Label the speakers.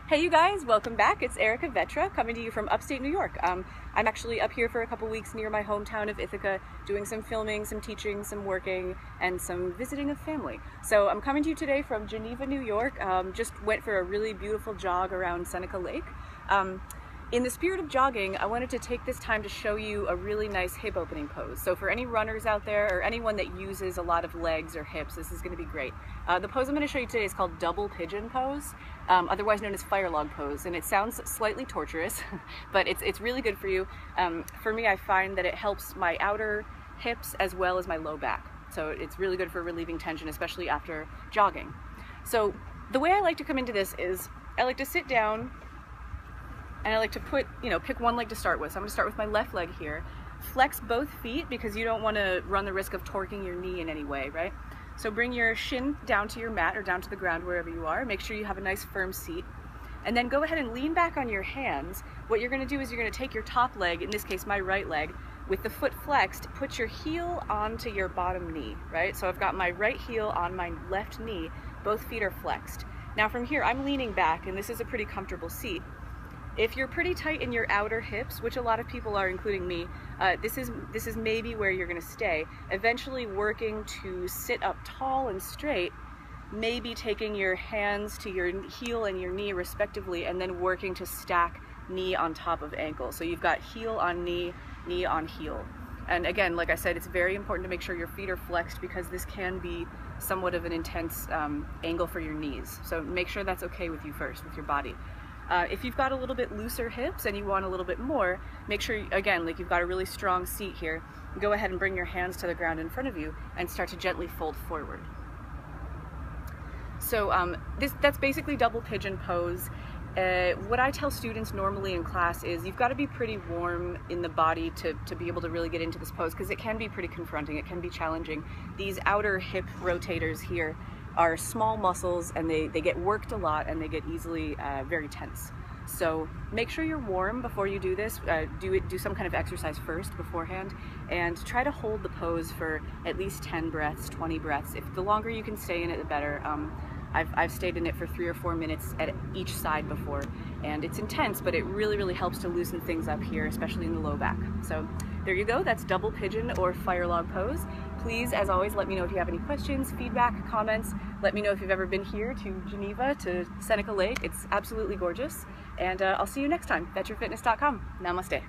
Speaker 1: Hey you guys, welcome back. It's Erica Vetra coming to you from upstate New York. I'm actually up here for a couple weeks near my hometown of Ithaca, doing some filming, some teaching, some working, and some visiting of family. So I'm coming to you today from Geneva, New York. Just went for a really beautiful jog around Seneca Lake. In the spirit of jogging, I wanted to take this time to show you a really nice hip opening pose. So for any runners out there or anyone that uses a lot of legs or hips, this is going to be great. The pose I'm going to show you today is called double pigeon pose, otherwise known as fire log pose, and it sounds slightly torturous, but it's really good for you. For me, I find that it helps my outer hips as well as my low back. So it's really good for relieving tension, especially after jogging. So the way I like to come into this is I like to sit down and I like to pick one leg to start with. So I'm going to start with my left leg here. Flex both feet because you don't want to run the risk of torquing your knee in any way, right? So bring your shin down to your mat or down to the ground wherever you are. Make sure you have a nice firm seat. And then go ahead and lean back on your hands. What you're going to do is you're going to take your top leg, in this case my right leg, with the foot flexed, put your heel onto your bottom knee, right? So I've got my right heel on my left knee. Both feet are flexed. Now from here, I'm leaning back, and this is a pretty comfortable seat. If you're pretty tight in your outer hips, which a lot of people are, including me, this is maybe where you're going to stay. Eventually working to sit up tall and straight, maybe taking your hands to your heel and your knee respectively, and then working to stack knee on top of ankle. So you've got heel on knee, knee on heel. And again, like I said, it's very important to make sure your feet are flexed because this can be somewhat of an intense angle for your knees. So make sure that's okay with you first, with your body. If you've got a little bit looser hips and you want a little bit more, make sure, again, like you've got a really strong seat here, go ahead and bring your hands to the ground in front of you and start to gently fold forward. So that's basically double pigeon pose. What I tell students normally in class is you've got to be pretty warm in the body to be able to really get into this pose because it can be pretty confronting, it can be challenging. These outer hip rotators here are small muscles and they get worked a lot and they get easily very tense. So make sure you're warm before you do this. Do some kind of exercise first beforehand and try to hold the pose for at least 10 breaths, 20 breaths. If the longer you can stay in it, the better. I've stayed in it for 3 or 4 minutes at each side before, and it's intense, but it really helps to loosen things up here, especially in the low back. So there you go, that's double pigeon or fire log pose. Please, as always, let me know if you have any questions, feedback, comments. Let me know if you've ever been here to Geneva, to Seneca Lake. It's absolutely gorgeous. And I'll see you next time. VetraFitness.com. Namaste.